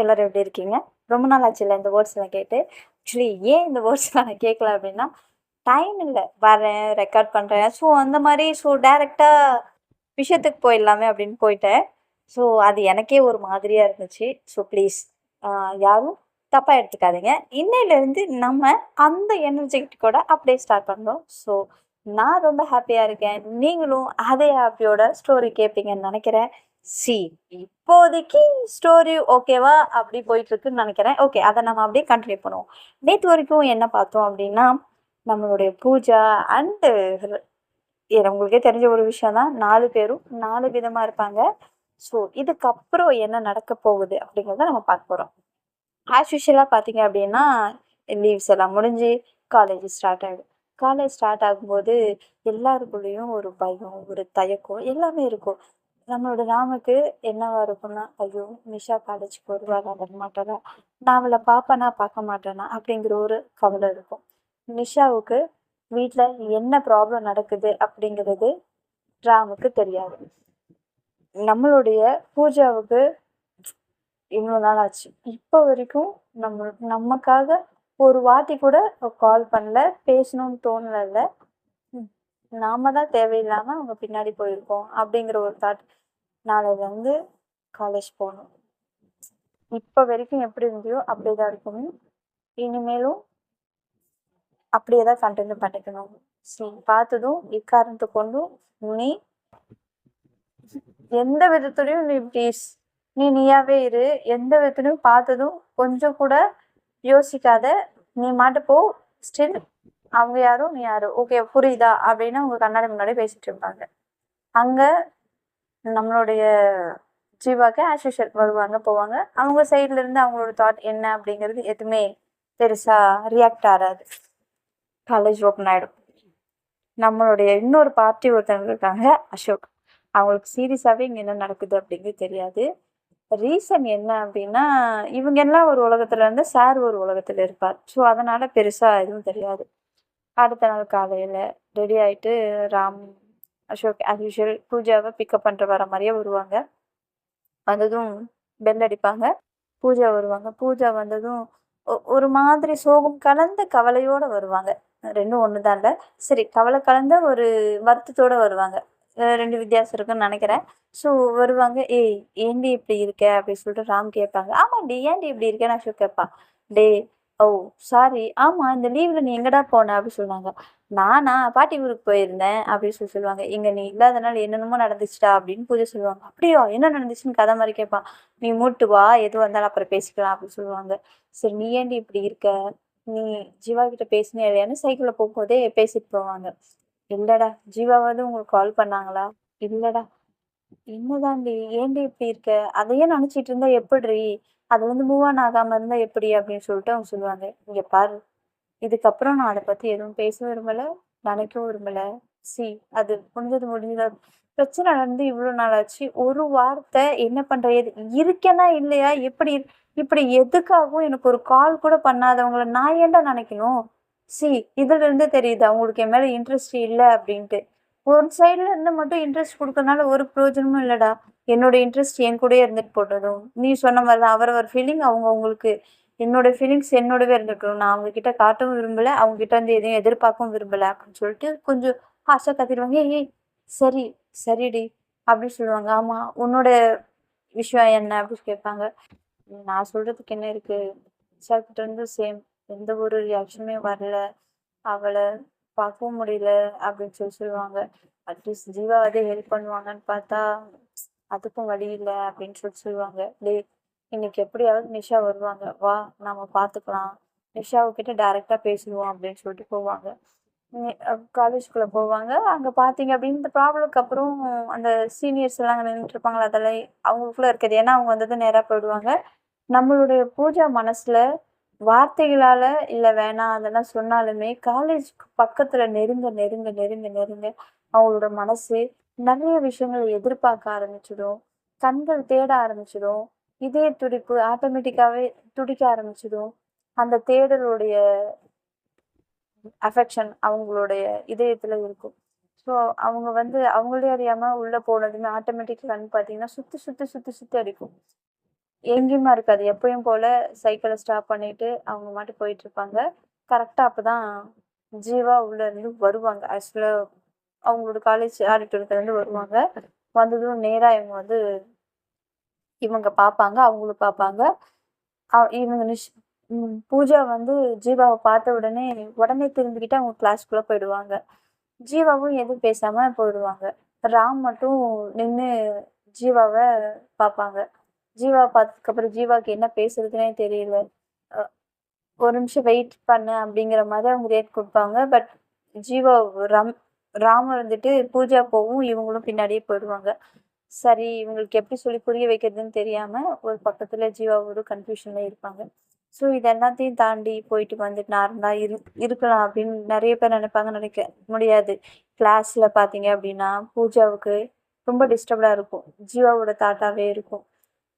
எல்லாரும் எப்படி இருக்கீங்க? ரொம்ப நாள் ஆச்சுல்ல இந்த வேர்ட்ஸ்லாம் கேட்டு. ஆக்சுவலி ஏன் இந்த வேர்ட்ஸ்லாம் நான் கேட்கல அப்படின்னா, டைம் இல்ல. வரேன், ரெக்கார்ட் பண்றேன். ஸோ அந்த மாரி டைரக்ட்டா விஷயத்துக்கு போயிடலாமே அப்படின்னு போயிட்டேன். ஸோ அது எனக்கே ஒரு மாதிரியா இருந்துச்சு. ஸோ ப்ளீஸ் யாரும் தப்பா எடுத்துக்காதீங்க. இன்னையிலேருந்து நம்ம அந்த எனர்ஜெட்டிக்கோட அப்படியே ஸ்டார்ட் பண்றோம். ஸோ நான் ரொம்ப ஹாப்பியா இருக்கேன். நீங்களும் அதே ஹாப்பியோட ஸ்டோரி கேட்பீங்கன்னு நெனைக்கிறேன். சி இப்போதைக்கு ஸ்டோரி ஓகேவா? அப்படி போயிட்டுருக்குன்னு நெனைக்கிறேன். ஓகே. அத நம்ம அப்படியே கன்டின்யூ பண்ணுவோம். நேத்து வரைக்கும் என்ன பார்த்தோம் அப்படின்னா, நம்மளுடைய பூஜா அண்டு உங்களுக்கே தெரிஞ்ச ஒரு விஷயம் தான். 4 பேரும் 4 விதமா இருப்பாங்க. ஸோ இதுக்கப்புறம் என்ன நடக்க போகுது அப்படிங்கிறத நம்ம பார்க்க போறோம். ஆஸ் யூசுவலா பார்த்தீங்க அப்படின்னா, லீவ்ஸ் எல்லாம் முடிஞ்சு காலேஜ் ஸ்டார்ட் ஆயிடும். காலேஜ் ஸ்டார்ட் ஆகும்போது எல்லாருக்குள்ளேயும் ஒரு பயம், ஒரு தயக்கம் எல்லாமே இருக்கும். நம்மளோட ராமுக்கு என்னவா இருக்கும்னா, ஐயோ! நிஷா காலேஜுக்கு வருவாளா? வரமாட்டாளா? நான் அவள பார்ப்பேனா? பார்க்க மாட்டேனா? அப்படிங்கிற ஒரு கவலை இருக்கும். நிஷாவுக்கு வீட்ல என்ன ப்ராப்ளம் நடக்குது அப்படிங்கிறது ராமுக்கு தெரியாது. நம்மளுடைய பூஜாவுக்கு இவ்வளோ நாள் ஆச்சு. இப்போ வரைக்கும் நமக்காக ஒரு வாட்டி கூட கால் பண்ணல, பேசணும்னு தோணலல்ல. நாம தான் தேவையில்லாம அவங்க பின்னாடி போயிருக்கோம் அப்படிங்கிற ஒரு தாட். நாளையிலேருந்து காலேஜ் போகணும். இப்போ வரைக்கும் எப்படி இருந்தியோ அப்படியே தான் இருக்கணும். இனிமேலும் அப்படியே தான் கண்டினியூ பண்ணிக்கணும். பார்த்ததும் எக்காரணத்தை கொண்டும் நீ எந்த விதத்துலையும் நீ ப்ளீஸ் நீயாவே இரு. எந்த விதத்துலையும் பார்த்ததும் கொஞ்சம் கூட யோசிக்காத. நீ மாட்டு போ. ஸ்டில் அவங்க யாரும் நீ யாரும் ஓகே புரியுதா அப்படின்னு அவங்க கண்ணாடி முன்னாடி பேசிட்டு இருப்பாங்க. அங்க நம்மளுடைய ஜீவாக்கு ஆஸ் யூஷுவல் வருவாங்க போவாங்க. அவங்க சைட்ல இருந்து அவங்களோட தாட் என்ன அப்படிங்கிறது எதுவுமே பெருசா ரியாக்ட் ஆகாது. காலேஜ் ஓப்பன் ஆயிடும். நம்மளுடைய இன்னொரு பார்ட்டி ஒருத்தவங்க இருக்காங்க, அசோக். அவங்களுக்கு சீரியஸாவே இங்க என்ன நடக்குது அப்படிங்கிறது தெரியாது. ரீசன் என்ன அப்படின்னா, இவங்க எல்லாம் ஒரு உலகத்துல இருந்து சார் ஒரு உலகத்துல இருப்பார். ஸோ அதனால பெருசா எதுவும் தெரியாது. அடுத்த நாள் காலையில ரெடி ஆயிட்டு ராம், அசோக் ஆஸ் யூஷுவல் பூஜாவை பிக்கப் பண்ற வர மாதிரியே வருவாங்க. வந்ததும் பெல் அடிப்பாங்க. பூஜா வருவாங்க. பூஜா வந்ததும் ஒரு மாதிரி சோகம் கலந்த கவலையோட வருவாங்க. 2ம் ஒன்று தான் இல்லை. சரி, கவலை கலந்த ஒரு வருத்தத்தோட வருவாங்க. 2 வித்தியாசம் இருக்குன்னு நினைக்கிறேன். ஸோ வருவாங்க. ஏய் ஏண்டி இப்படி இருக்க அப்படின்னு சொல்லிட்டு ராம் கேட்பாங்க. ஆமாண்டி ஏன்டி இப்படி இருக்கேன்னு அசோக் கேட்பான். டே ஓ சாரி, ஆமாம் இந்த லீவில் நீ எங்கடா போன அப்படின்னு சொல்லுவாங்க. நானா பாட்டி ஊருக்கு போயிருந்தேன் அப்படின்னு சொல்லுவாங்க. இங்கே நீ இல்லாதனால என்னென்னமோ நடந்துச்சுட்டா அப்படின்னு பூஜை சொல்லுவாங்க. அப்படியா என்ன நடந்துச்சுன்னு கதை மாதிரி கேட்பான். நீ மூட்டு வா, எதுவும் வந்தாலும் அப்புறம் பேசிக்கலாம் அப்படின்னு சொல்லுவாங்க. சரி நீ ஏண்டி இப்படி இருக்க? நீ ஜீவா கிட்ட பேசினே இல்லையான்னு சைக்கிளில் போகும்போதே பேசிட்டு போவாங்க. இல்லடா. ஜீவாவது உங்களுக்கு கால் பண்ணாங்களா? இல்லடா. என்னதாண்டி ஏண்டி இப்படி இருக்க? அதையே நினைச்சிட்டு இருந்தா எப்படிரி? அது வந்து மூவ் ஆன் ஆகாம இருந்தா எப்படி அப்படின்னு சொல்லிட்டு அவங்க சொல்லுவாங்க. இங்க பாரு, இதுக்கப்புறம் நான் அதை பத்தி எதுவும் பேச விரும்பல, நினைக்கவும் விரும்பல. சி அது முடிஞ்சது முடிஞ்சது. பிரச்சனை நடந்து இவ்வளவு நாள் ஆச்சு. ஒரு வார்த்தை என்ன பண்ற இருக்கேனா இல்லையா எப்படி இப்படி எதுக்காகவும் எனக்கு ஒரு கால் கூட பண்ணாதவங்கள நான் ஏன்டா நினைக்கணும்? சி இதுல இருந்து தெரியுது அவங்களுக்கு என் மேல இன்ட்ரெஸ்ட் இல்லை அப்படின்ட்டு. ஒரு சைட்ல இருந்து மட்டும் இன்ட்ரெஸ்ட் கொடுக்கறனால ஒரு பிரயோஜனமும் இல்லடா. என்னோட இன்ட்ரெஸ்ட் என் கூடயே இருந்துட்டு போட்டதும் நீ சொன்ன மாதிரிதான் அவரவர் ஃபீலிங் அவங்க அவங்களுக்கு. என்னோட ஃபீலிங்ஸ் என்னோடவே இருந்துக்கணும். நான் அவங்க கிட்ட காட்டவும் விரும்பல, அவங்க கிட்ட இருந்து எதையும் எதிர்பார்க்கவும் விரும்பல அப்படின்னு சொல்லிட்டு கொஞ்சம் ஹார்ஷா கத்திடுவாங்க. ஏய் சரி சரிடி அப்படின்னு சொல்லுவாங்க. ஆமா உன்னோட விஷயம் என்ன அப்படின்னு கேட்பாங்க. நான் சொல்றதுக்கு என்ன இருக்கு? கிட்ட இருந்து சேம் எந்த ஒரு ரியாக்ஷனுமே வரல. அவளை பார்க்கவும் முடியல அப்படின்னு சொல்லுவாங்க. அட்லீஸ்ட் ஜீவாவது ஹெல்ப் பண்ணுவாங்கன்னு பார்த்தா அதுக்கும் வழி இல்லை அப்படின்னு சொல்லுவாங்க. டேய் இன்னைக்கு எப்படியாவது நிஷா வருவாங்க, வா நாம பார்த்துக்கலாம். நிஷாவுக்கிட்ட டைரக்டா பேசுவோம் அப்படின்னு சொல்லிட்டு போவாங்க. காலேஜ்குள்ள போவாங்க. அங்க பார்த்தீங்க அப்படின்னு இந்த ப்ராப்ளம்க்கு அப்புறம் அந்த சீனியர்ஸ் எல்லாம் அங்கே நின்றுட்டு இருப்பாங்களா, அதெல்லாம் அவங்களுக்குள்ள இருக்குது. ஏன்னா அவங்க வந்தது நேராக போயிடுவாங்க. நம்மளுடைய பூஜா மனசுல வார்த்தைகளால இல்ல வேணாம் அதெல்லாம் சொன்னாலுமே காலேஜ்க்கு பக்கத்துல நெருங்க நெருங்க நெருங்க நெருங்க அவங்களோட மனசு நிறைய விஷயங்களை எதிர்பார்க்க ஆரம்பிச்சிடும். கண்கள் தேட ஆரம்பிச்சிடும். இதய துடிப்பு ஆட்டோமேட்டிக்காவே துடிக்க ஆரம்பிச்சிடும். அந்த தேடலுடைய அஃபெக்ஷன் அவங்களுடைய இதயத்துல இருக்கும். ஸோ அவங்க வந்து அவங்களே அறியாம உள்ள போனதுமே ஆட்டோமேட்டிக்கா கண் பார்த்தீங்கன்னா சுத்தி சுத்தி சுத்தி சுத்தி அடிக்கும். எங்கேயுமா இருக்காது. எப்பயும் போல சைக்கிள ஸ்டாப் பண்ணிட்டு அவங்க பாட்டுக்கு போயிட்டுருப்பாங்க. கரெக்ட்டா அப்பதான் ஜீவா உள்ள இருந்து வருவாங்க. ஆக்சுவலா அவங்களோட காலேஜ் ஆடிட்டோரியத்துலருந்து வருவாங்க. வந்ததும் நேரா இவங்க வந்து இவங்க பார்ப்பாங்க. அவங்களும் பார்ப்பாங்க. இவங்க பூஜா வந்து ஜீவாவ பார்த்த உடனே உடனே திரும்பிக்கிட்டு அவங்க கிளாஸ்க்குள்ள போயிடுவாங்க. ஜீவாவும் எதுவும் பேசாம போயிடுவாங்க. ராம் மட்டும் நின்னு ஜீவாவ பார்ப்பாங்க. ஜீவாவ பார்த்ததுக்கப்புறம் ஜீவாக்கு என்ன பேசுறதுன்னே தெரியல. அ ஒரு நிமிஷம் வெயிட் பண்ணு அப்படிங்கிற மாதிரி அவங்க ரியாக்ட் குடுப்பாங்க. பட் ஜீவா ரம் ராம் வந்துட்டு பூஜா போவும், இவங்களும் பின்னாடியே போயிடுவாங்க. சரி, இவங்களுக்கு எப்படி சொல்லி புரிய வைக்கிறதுன்னு தெரியாம ஒரு பக்கத்துல ஜீவா ஒரு கன்ஃபியூஷன்ல இருப்பாங்க. ஸோ இது எல்லாத்தையும் தாண்டி போயிட்டு வந்துட்டு நார்மலா இருக்கலாம் அப்படின்னு நெறைய பேர் நினைப்பாங்க. நினைக்க முடியாது. கிளாஸ்ல பார்த்தீங்க அப்படின்னா, பூஜாவுக்கு ரொம்ப டிஸ்டர்ப்டா இருக்கும். ஜீவாவோட தாத்தாவே இருக்கும்.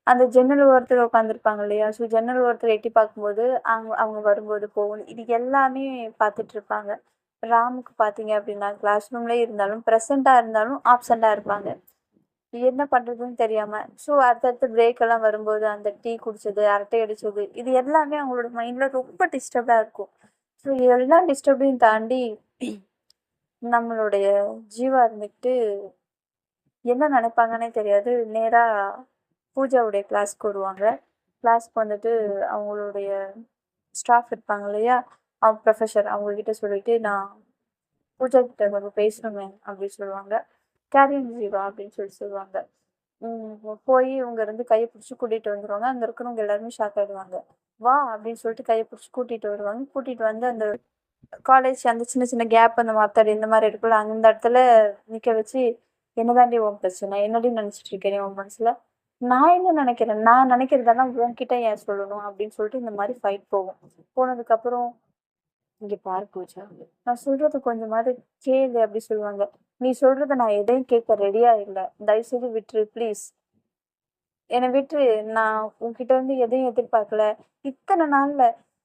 அந்த ஜன்னல் ஓரத்துல உட்காந்துருப்பாங்க இல்லையா? ஸோ ஜன்னல் ஓரத்துல எட்டி பார்க்கும்போது, அவங்க அவங்க வரும்போது போகும். இது எல்லாமே பார்த்துட்டு இருப்பாங்க. ராமுக்கு பார்த்தீங்க அப்படின்னா, கிளாஸ் ரூம்லயே இருந்தாலும், ப்ரெசென்ட்டா இருந்தாலும், ஆப்சென்ட்டா இருப்பாங்க. என்ன பண்றதுன்னு தெரியாம. ஸோ அடுத்தடுத்து பிரேக் எல்லாம் வரும்போது, அந்த டீ குடிச்சது, அரட்டை அடிச்சது, இது எல்லாமே அவங்களோட மைண்ட்ல ரொம்ப டிஸ்டர்ப்டா இருக்கும். ஸோ எல்லா டிஸ்டர்பையும் தாண்டி நம்மளுடைய ஜீவா இருந்துக்கிட்டு என்ன நினைப்பாங்கன்னே தெரியாது. நேரா பூஜாவுடைய கிளாஸ்க்கு வருவாங்க. கிளாஸ்க்கு வந்துட்டு அவங்களுடைய ஸ்டாஃப் இருப்பாங்க இல்லையா? அவங்க ப்ரொஃபசர் அவங்ககிட்ட சொல்லிட்டு, "நான் பூஜா கிட்ட கொஞ்சம் பேசணும் மேம்" அப்படின்னு சொல்லுவாங்க. "கேரியன் ஜீவா" அப்படின்னு சொல்லுவாங்க. போய் இவங்க இருந்து கைய பிடிச்சு கூட்டிட்டு வந்துருவாங்க. அங்க இருக்கிறவங்க எல்லாருமே ஷாக் ஆயிடுவாங்க. "வா" அப்படின்னு சொல்லிட்டு கைய பிடிச்சு கூட்டிட்டு வருவாங்க. கூட்டிட்டு வந்து அந்த காலேஜ் அந்த சின்ன சின்ன கேப் அந்த மரத்தடி இந்த மாதிரி இருக்குல்ல, அந்த இடத்துல நிக்க வச்சு, "என்னதாண்டி உன் பிரச்சனை? என்னடி நினைச்சிட்டு இருக்க நீ உன் மனசுல?" "நான் என்ன நினைக்கிறேன்? நான் நினைக்கிறதெல்லாம் உன்கிட்ட ஏன் சொல்லணும்?" அப்படின்னு சொல்லிட்டு இந்த மாதிரி ஃபைட் போகும். போனதுக்கப்புறம், "இங்க பாரு பூஜா, நான் சொல்றது கொஞ்சமாவது கேளு" அப்படி சொல்லுவாங்க. "நீ சொல்றத நான் எதையும் கேட்க ரெடியா இல்ல. தயவு செய்து விட்டுரு ப்ளீஸ். என்னை விட்டுரு. நான் உன்கிட்ட இருந்து எதையும் எதிர்பார்க்கல. இத்தனை நாள்ல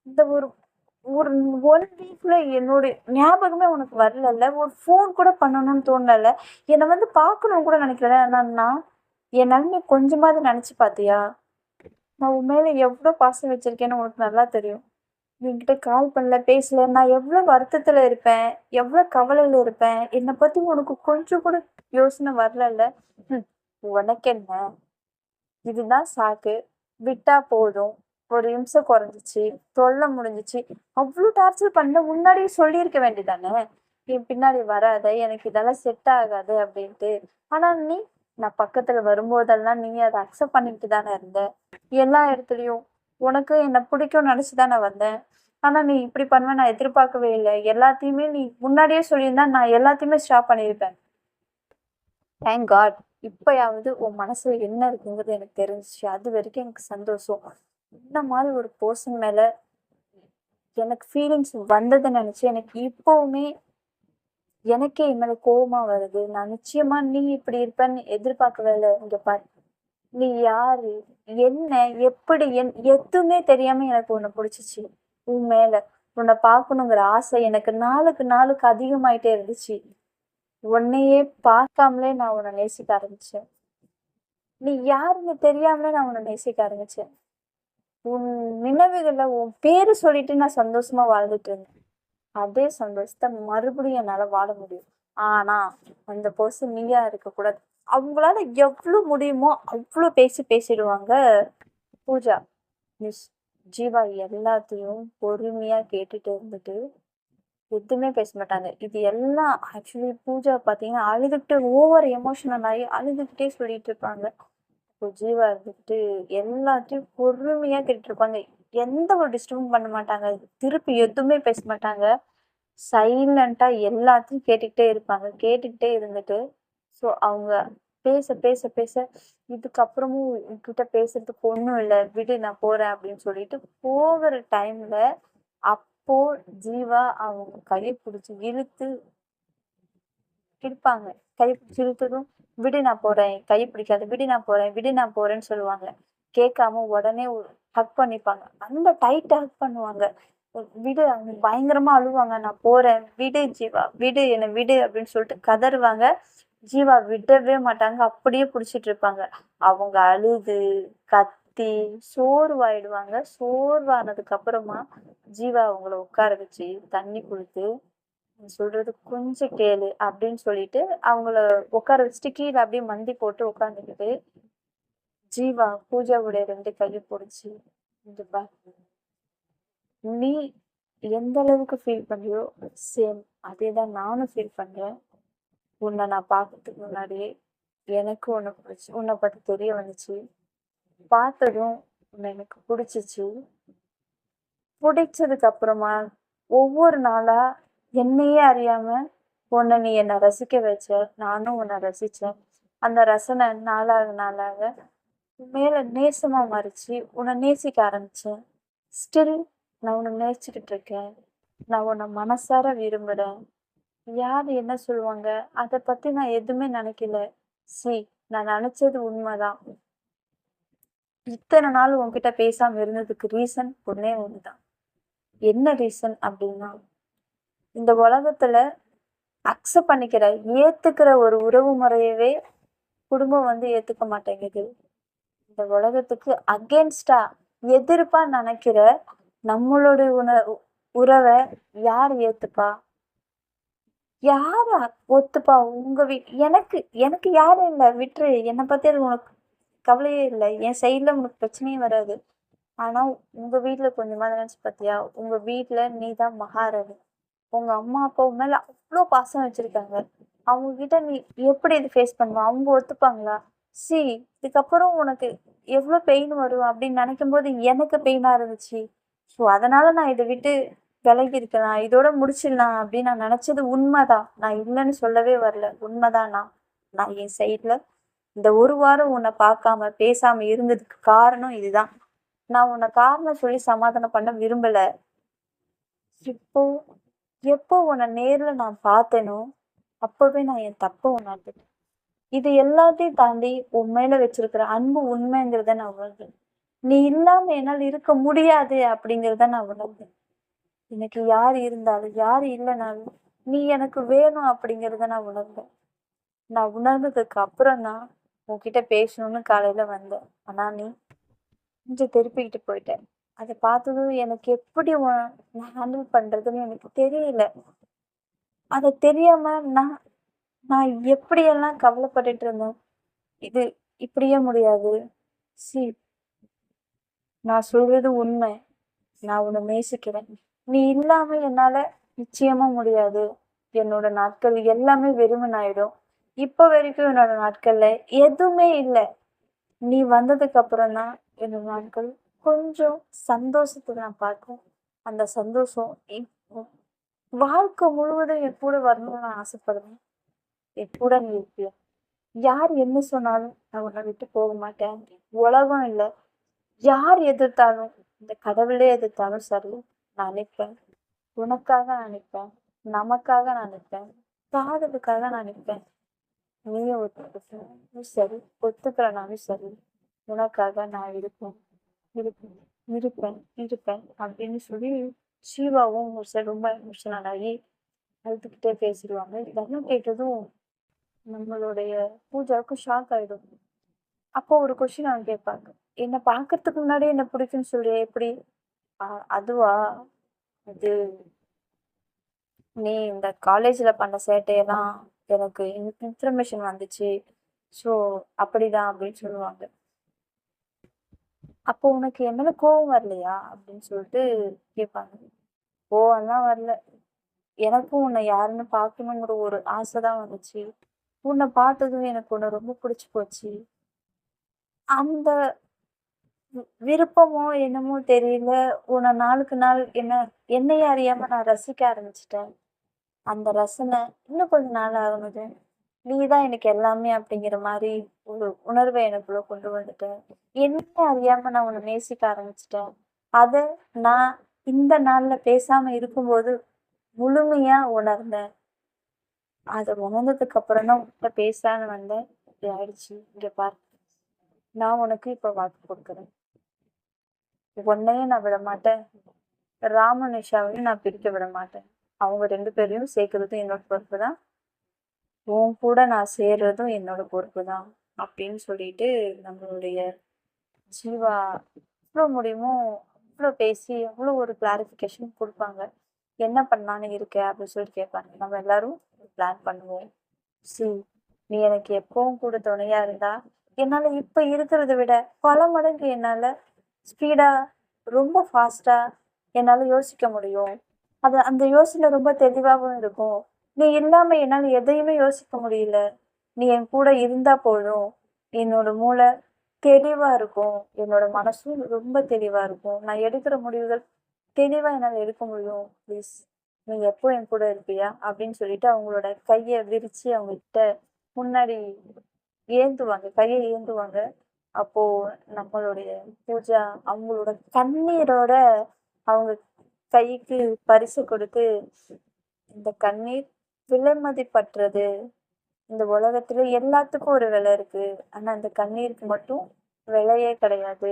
இந்த ஒரு ஒரு 1 வீக்ல என்னோட ஞாபகமே உனக்கு வரலல்ல. ஒரு ஃபோன் கூட பண்ணணும்னு தோணலல்ல. என்ன வந்து பார்க்கணும்னு கூட நினைக்கல. ஆனா நான் என் நிலைமைய கொஞ்சமாவது நினைச்சு பார்த்தியா? நான் உன் மேல எவ்ளோ பாசம் வச்சிருக்கேன்னு உனக்கு நல்லா தெரியும். நீ என்கிட்ட கால் பண்ணல, பேசல. நான் எவ்ளோ வருத்தத்துல இருப்பேன். எவ்ளோ கவலையில இருப்பேன். என்னை பத்தி உனக்கு கொஞ்சம் கூட யோசனை வரலல்ல. ம். உனக்கென்ன? இதுதான் சாக்கு. விட்டா போதும். ஒரு நிமிஷம் குறைஞ்சிச்சு. தொல்லை முடிஞ்சிச்சு. அவ்ளோ டார்ச்சர் பண்ண முன்னாடியே சொல்லியிருக்க வேண்டியதானே? என் பின்னாடி வராத. எனக்கு இதெல்லாம் செட் ஆகாது அப்படின்ட்டு. ஆனா நீ, நான் பக்கத்துல வரும்போதெல்லாம் நீ அதை அக்செப்ட் பண்ணிக்கிட்டு தானே இருந்த. எல்லா இடத்துலயும் உனக்கு என்ன பிடிக்கும்னு நினைச்சு தானே வந்தேன். ஆனா நீ இப்படி பண்ணுவ நான் எதிர்பார்க்கவே இல்லை. எல்லாத்தையுமே நீ முன்னாடியே சொல்லியிருந்தா நான் எல்லாத்தையுமே ஸ்டாப் பண்ணியிருப்பேன். Thank God. இப்பயாவது உன் மனசுல என்ன இருக்குங்கிறது எனக்கு தெரிஞ்சுச்சு. அது வரைக்கும் எனக்கு சந்தோஷம். இந்த மாதிரி ஒரு பர்சன் மேல எனக்கு ஃபீலிங்ஸ் வந்ததை நினைச்சு எனக்கு இப்பவுமே எனக்கே என் மேல கோவமா வருது. நான் நிச்சயமா நீ இப்படி இருப்பேன்னு எதிர்பார்க்கவே இல்லை. இங்க பாரு, நீ யாரு, என்ன, எப்படி, எதுவுமே தெரியாம எனக்கு உன்னை பிடிச்சிச்சு. உன் மேல உன்னை பார்க்கணுங்கிற ஆசை எனக்கு நாளுக்கு நாளுக்கு அதிகமாயிட்டே இருந்துச்சு. உன்னையே பார்க்காமலே நான் உன்னை நேசிக்க ஆரம்பிச்சேன். நீ யாருன்னு தெரியாமலே நான் உன்னை நேசிக்க ஆரம்பிச்சேன். உன் நினைவுகள்ல உன் பேரு சொல்லிட்டு நான் சந்தோஷமா வாழ்ந்துட்டு இருந்தேன். அதே சந்தோஷத்தை மறுபடியும் என்னால வாழ முடியும். ஆனா அந்த பர்சன் நீயா இருக்கக்கூடாது. அவங்களால எவ்வளவு முடியுமோ அவ்வளவு பேசிடுவாங்க பூஜா. மிஸ் ஜீவா எல்லாத்தையும் பொறுமையா கேட்டுட்டு இருந்துட்டு எதுவுமே பேச மாட்டாங்க. இது எல்லாம் ஆக்சுவலி பூஜா பாத்தீங்கன்னா அழுதுகிட்டு ஓவர் எமோஷனல் ஆகி அழுதுகிட்டே சொல்லிட்டு இருப்பாங்க. இப்போ ஜீவா இருந்துட்டு எல்லாத்தையும் பொறுமையா கேட்டுட்டு இருப்பாங்க. எந்த ஒரு டிஸ்டர்பும் பண்ண மாட்டாங்க. திருப்பி எதுவுமே பேச மாட்டாங்க. சைலண்டா எல்லாத்தையும் கேட்டுக்கிட்டே இருப்பாங்க. கேட்டுக்கிட்டே இருந்துட்டு ஸோ அவங்க பேச பேச பேச இதுக்கப்புறமும் உன்கிட்ட பேசுறதுக்கு ஒண்ணும் இல்ல. விடு நான் போறேன் அப்படின்னு சொல்லிட்டு போகிற டைம்ல அப்போ ஜீவா அவங்க கையை பிடிச்சு இழுத்து இருப்பாங்க. கை பிடிச்சு இழுத்ததும், "விடு நான் போறேன். கை பிடிக்காத. விடு நான் போறேன். விடு நான் போறேன்னு" சொல்லுவாங்க. கேட்காம உடனே ஹக் பண்ணிப்பாங்க. அந்த டைட்டா ஹக் பண்ணுவாங்க. விடு அவங்க பயங்கரமா அழுவாங்க. "நான் போறேன். விடு ஜீவா. விடு. என்னை விடு" அப்படின்னு சொல்லிட்டு கதறுவாங்க. ஜீவா விடவே மாட்டாங்க. அப்படியே புடிச்சிட்டு இருப்பாங்க. அவங்க அழுது, கத்தி படுத்தி சோர்வாயிடுவாங்க. சோர்வானதுக்கு அப்புறமா ஜீவா அவங்கள உட்கார வச்சு தண்ணி கொடுத்து, "நீ சொல்றது கொஞ்சம் கேளு" அப்படின்னு சொல்லிட்டு அவங்கள உட்கார வச்சுட்டு கீழே அப்படியே மண்டி போட்டு உட்காந்துக்கிட்டு ஜீவா பூஜாவுடைய 2 கையும் பிடிச்சி, "இங்க பாரு, நீ எந்த அளவுக்கு ஃபீல் பண்றியோ சேம் அதேதான் நானும் ஃபீல் பண்றேன். உன்னை நான் பார்க்கறதுக்கு முன்னாடியே எனக்கு உன்னை பத்தி தெரிய வந்துச்சு. பார்த்ததும் உன்னை எனக்கு பிடிச்சிச்சு. பிடிச்சதுக்கு அப்புறமா ஒவ்வொரு நாளா என்னையே அறியாம நீ என்னை ரசிக்க வச்ச, நானும் உன்னை ரசிச்சேன். அந்த ரசனை நாளாக நாளாக உன் மேல நேசமா மாறிச்சு. உன்னை நேசிக்க ஆரம்பிச்சேன். ஸ்டில் நான் உன்னை நேசிச்சுக்கிட்டு இருக்கேன். நான் உன்னை மனசார விரும்புறேன். யார் என்ன சொல்லுவாங்க அதை பத்தி நான் எதுவுமே நினைக்கல. நான் நினைச்சது உண்மைதான். இத்தனை நாள் உன்கிட்ட பேசாம இருந்ததுக்கு ரீசன் ஒன்னே ஒண்ணுதான். என்ன ரீசன் அப்படின்னா, இந்த உலகத்துல அக்செப்ட் பண்ணிக்கிற ஏத்துக்கிற ஒரு உறவு முறையவே குடும்பம் வந்து ஏத்துக்க மாட்டேங்குது. இந்த உலகத்துக்கு அகேன்ஸ்டா எதிர்ப்பா நினைக்கிற நம்மளுடைய உறவை யார் ஏத்துப்பா? யாரா ஒத்துப்பா? உங்க எனக்கு எனக்கு யாரும் இல்லை, விட்டுரு. என்னை பத்தி அது உனக்கு கவலையே இல்லை. என் சைட்ல உனக்கு பிரச்சனையும் வராது. ஆனா உங்க வீட்டுல கொஞ்சமா நினைச்சு பாத்தியா? உங்க வீட்டுல நீதான் மகாராணி. உங்க அம்மா அப்பா மேல அவ்வளோ பாசம் வச்சிருக்காங்க. அவங்க கிட்ட நீ எப்படி இது ஃபேஸ் பண்ணுவ? அவங்க ஒத்துப்பாங்களா? இதுக்கப்புறம் உனக்கு எவ்வளவு பெயின் வரும் அப்படின்னு நினைக்கும் போது எனக்கு பெயினா இருந்துச்சு. ஸோ அதனால நான் இதை விட்டு விலகி இருக்கலாம், இதோட முடிச்சிடலாம் அப்படின்னு நான் நினைச்சது உண்மைதான். நான் இல்லைன்னு சொல்லவே வரல, உண்மைதான். நான் என் சைட்ல இந்த ஒரு வாரம் உன்னை பார்க்காம பேசாம இருந்ததுக்கு காரணம் இதுதான். நான் உன்னை காரணம் சொல்லி சமாதானம் பண்ண விரும்பல. இப்போ எப்போ உன்னை நேர்ல நான் பார்த்தேனோ அப்பவே நான் என் தப்ப உணர்ந்துட்டேன். இது எல்லாத்தையும் தாண்டி உன் மேல வச்சிருக்கிற அன்பு உண்மைங்கிறத நான் உணர்ந்தேன். நீ இல்லாம என்னால் இருக்க முடியாது அப்படிங்கிறத நான் உணர்ந்தேன். எனக்கு யார் இருந்தாலும் யார் இல்லைனாலும் நீ எனக்கு வேணும் அப்படிங்கிறத நான் உணர்ந்தேன். நான் உணர்ந்ததுக்கு அப்புறம் தான் உன்கிட்ட பேசணும்னு காலையில வந்தேன். ஆனா நீ கொஞ்சம் திருப்பிக்கிட்டு போயிட்டேன். அதை பார்த்ததும் எனக்கு எப்படி நான் ஹேண்டில் பண்றதுன்னு எனக்கு தெரியல. அதை தெரியாம நான் நான் எப்படியெல்லாம் கவலைப்பட்டுட்டு இருந்தேன். இது இப்படியே முடியாது. சி நான் சொல்றது உண்மை. நான் உன்னை நேசிக்கிறேன். நீ இல்லாம என்னால நிச்சயமா முடியாது. என்னோட நாட்கள் எல்லாமே வெறுமனாயிடும். இப்ப வரைக்கும் என்னோட நாட்கள்ல எதுவுமே இல்லை. நீ வந்ததுக்கு அப்புறம் தான் என்னோட நாட்கள் கொஞ்சம் சந்தோஷத்தை நான் பார்க்கேன். அந்த சந்தோஷம் வாழ்க்கை முழுவதும் என் கூட வரணும்னு நான் ஆசைப்படுவேன். என் கூட நீ இருப்பியா? யார் என்ன சொன்னாலும் நான் உன்னை விட்டு போக மாட்டேன். உலகம் இல்லை, யார் எதிர்த்தாலும், இந்த கடவுளே எதிர்த்தாலும் சரி, நான் நிற்பேன். உனக்காக நான் நிற்பேன். நமக்காக நான் நிற்பேன். காதலுக்காக நான் நிற்பேன். நீயும் ஒத்துக்கிட்ட சரி, ஒத்துக்கிறனாலும் சரி, உனக்காக நான் இருப்பேன் இருப்பேன் இருப்பேன் இருப்பேன் அப்படின்னு சொல்லி சிவாவும் ரொம்ப எமோஷனல் ஆகி அழுதுகிட்டே பேசிடுவாங்க. இதெல்லாம் கேட்டதும் நம்மளுடைய பூஜாவுக்கு ஷாக் ஆயிடும். அப்போ ஒரு கொஸ்டின் அவங்க கேட்பாங்க, என்னை பார்க்கறதுக்கு முன்னாடி என்ன பிடிக்குன்னு சொல்லி எப்படி? அதுவா, அது நீ இந்த காலேஜ்ல பண்ண சேட்டையெல்லாம் எனக்கு இன்ஃபர்மேஷன் வந்துச்சு. ஸோ அப்படிதான் அப்படின்னு சொல்லுவாங்க. அப்போ உனக்கு என் மேல கோவம் வரலையா அப்படின்னு சொல்லிட்டு கேட்பாங்க. கோவம்லாம் வரல. எனக்கும் உன்னை யாருன்னு பார்க்கணுங்கிற ஒரு ஆசைதான் வந்துச்சு. உன்னை பார்த்ததும் எனக்கு உன்னை ரொம்ப பிடிச்சு போச்சு. அந்த விருப்பமோ என்னமோ தெரியல, உன்னை நாளுக்கு நாள் என்னையே அறியாம நான் ரசிக்க ஆரம்பிச்சிட்டேன். அந்த ரசனை இன்னும் கொஞ்ச நாள் ஆகுனது நீதான் எனக்கு எல்லாமே அப்படிங்கிற மாதிரி ஒரு உணர்வை எனக்குள்ள கொண்டு வந்துட்டேன். என்னையே அறியாம நான் உன்னை நேசிக்க ஆரம்பிச்சிட்டேன். அத நான் இந்த நாள்ல பேசாம இருக்கும்போது முழுமையா உணர்ந்தேன். அதை உணர்ந்ததுக்கு அப்புறம் தான் உன்கிட்ட பேசான்னு வந்தேன். இப்படி ஆயிடுச்சு. இங்க பாரு, நான் உனக்கு இப்ப வாக்கு கொடுக்குறேன். உன்னையும் நான் விட மாட்டேன், ராம நிஷாவையும் நான் பிரிக்க விட மாட்டேன். அவங்க 2 பேரையும் சேர்க்கறதும் என்னோட பொறுப்பு தான். உன் கூட நான் சேர்றதும் என்னோட பொறுப்பு தான் அப்படின்னு சொல்லிட்டு நம்மளுடைய ஜீவா எவ்வளோ முடியுமோ அவ்வளோ பேசி அவ்வளோ ஒரு கிளாரிஃபிகேஷன் கொடுப்பாங்க. என்ன பண்ணலான்னு இருக்க அப்படின்னு சொல்லிட்டு கேட்பாங்க. நம்ம எல்லாரும் பிளான் பண்ணுவோம். சி நீ எனக்கு எப்பவும் கூட துணையா இருந்தா என்னால இப்ப இருக்கிறத விட பல மடங்கு என்னால ஸ்பீடா ரொம்ப ஃபாஸ்டா என்னால யோசிக்க முடியும். அது அந்த யோசனை ரொம்ப தெளிவாகவும் இருக்கும். நீ இல்லாம என்னால எதையுமே யோசிக்க முடியல. நீ என் கூட இருந்தா போதும். என்னோட மூளை தெளிவா இருக்கும். என்னோட மனசும் ரொம்ப தெளிவா இருக்கும். நான் எடுக்கிற முடிவுகள் தெளிவா என்னால எடுக்க முடியும். ப்ளீஸ் நீ எப்போ என் கூட இருப்பியா அப்படின்னு சொல்லிட்டு அவங்களோட கையை விரிச்சு அவங்க கிட்ட முன்னாடி ஏந்துவாங்க, கையை ஏந்துவாங்க. அப்போ நம்மளுடைய பூஜா அவங்களோட கண்ணீரோட அவங்க கைக்கு பரிசு கொடுத்து, இந்த கண்ணீர் விலை மதிப்பற்றது. இந்த உலகத்துல எல்லாத்துக்கும் ஒரு விலை இருக்கு. ஆனா அந்த கண்ணீருக்கு மட்டும் விலையே கிடையாது.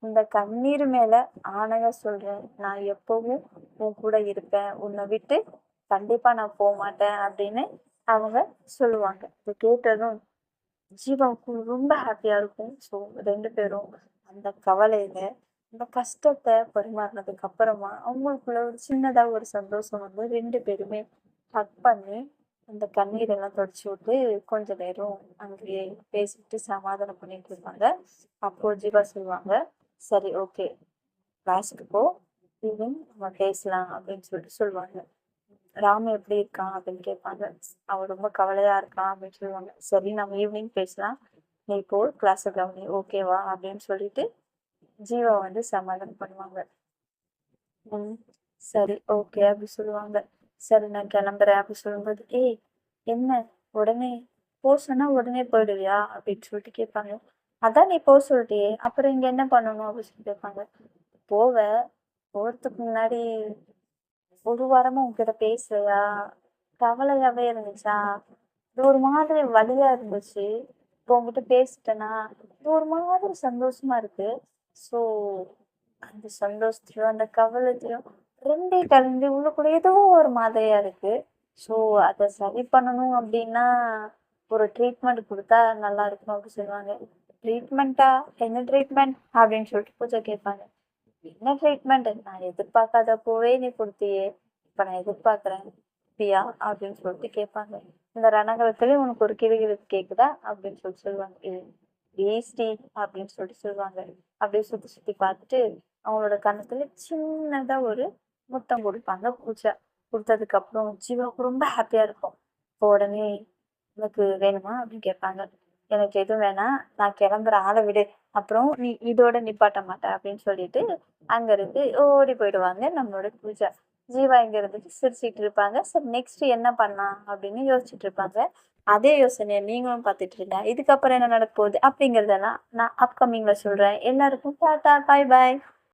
இந்த கண்ணீர் மேல ஆணையா சொல்றேன், நான் எப்பவும் உன் கூட இருப்பேன். உன்னை விட்டு கண்டிப்பா நான் போக மாட்டேன் அப்படின்னு அவங்க சொல்லுவாங்க. இதை கேட்டதும் ஜீவாவுக்கு ரொம்ப ஹாப்பியா இருக்கும். ஸோ 2 பேரும் அந்த கவலையில அந்த கஷ்டத்தை பரிமாறினதுக்கு அப்புறமா அவங்களுக்குள்ள ஒரு சின்னதா ஒரு சந்தோஷம் வந்து 2 பேருமே ஹக் பண்ணி அந்த கண்ணீரெல்லாம் தொடச்சி விட்டு கொஞ்ச நேரம் அங்கேயே பேசிட்டு சமாதானம் பண்ணிட்டு இருப்பாங்க. அப்போ ஜீவா சொல்லுவாங்க, சரி ஓகே கிளாஸுக்கு போ, ஈவினிங் நம்ம பேசலாம் அப்படின்னு சொல்லிட்டு சொல்லுவாங்க. ராமு எப்படி இருக்கான் அப்படின்னு கேட்பாங்க. அவன் ரொம்ப கவலையா இருக்கான் அப்படின்னு சொல்லுவாங்க. சரி நம்ம ஈவினிங் பேசலாம், நீ போ கிளாஸை கவனி, ஓகேவா அப்படின்னு சொல்லிட்டு ஜீவா வந்து சமாதானம் பண்ணுவாங்க. சரி ஓகே அப்படி சொல்லுவாங்க. சரி நான் கிளம்புறேன் அப்படி சொல்லும்போது, ஏய் என்ன உடனே போ சொன்னா உடனே போயிடுவியா அப்படின்னு சொல்லிட்டு கேட்பாங்க. அதான் நீ போ சொல்லிட்டியே, அப்புறம் இங்க என்ன பண்ணணும் அப்படின்னு சொல்லி கேட்பாங்க. போவ போறதுக்கு முன்னாடி ஒரு வாரமா உன்கிட்ட பேசலையா, கவலையாவே இருந்துச்சா, இது ஒரு மாதிரி வலியா இருந்துச்சு, இப்போ உங்ககிட்ட பேசிட்டேன்னா இது ஒரு மாதிரி சந்தோஷமா இருக்கு. ஸோ அந்த சந்தோஷத்தையும் அந்த கவலைத்தையும் ரெண்டே கலந்து உள்ளுக்குள்ள ஏதோ ஒரு மாதிரியா இருக்கு. ஸோ அதை சரி பண்ணணும் அப்படின்னா ஒரு ட்ரீட்மெண்ட் கொடுத்தா நல்லா இருக்கும் அப்படின்னு சொல்லுவாங்க. ட்ரீட்மெண்ட்டா? என்ன ட்ரீட்மெண்ட் அப்படின்னு சொல்லிட்டு பூஜா கேட்பாங்க. என்ன ட்ரீட்மெண்ட்? நான் எதிர்பார்க்காதப்போவே நீ கொடுத்தியே, இப்ப நான் எதிர்பார்க்கிறேன் பியா அப்படின்னு சொல்லிட்டு கேட்பாங்க. இந்த ரணகலத்திலயும் உனக்கு ஒரு கிளுகிழு கேக்குதா அப்படின்னு சொல்லுவாங்க. வேஸ்டி அப்படின்னு சொல்லிட்டு சொல்லுவாங்க. அப்படியே சுத்தி சுத்தி பார்த்துட்டு அவங்களோட கண்ணத்துல சின்னதா ஒரு முத்தம் கொடுப்பாங்க பூஜா. கொடுத்ததுக்கு அப்புறம் ஜீவாவுக்கு ரொம்ப ஹாப்பியா இருக்கும். இப்போ உடனே உனக்கு வேணுமா அப்படின்னு கேட்பாங்க. எனக்கு எதுவும் வேணாம், நான் கிளம்புற ஆளை விடு, அப்புறம் நீ இதோட நிப்பாட்ட மாட்டேன் அப்படின்னு சொல்லிட்டு அங்க இருந்து ஓடி போயிடுவாங்க நம்மளோட பூஜா. ஜீவா இங்க இருந்துட்டு சிரிச்சிட்டு இருப்பாங்க. சரி நெக்ஸ்ட் என்ன பண்ணலாம் அப்படின்னு யோசிச்சுட்டு இருப்பாங்க. அதே யோசனையை நீங்களும் பார்த்துட்டு இருங்க. இதுக்கப்புறம் என்ன நடக்க போகுது அப்படிங்கறதெல்லாம் நான் அப்கமிங்ல சொல்றேன். எல்லாருக்கும் டாடா, பாய் பாய்.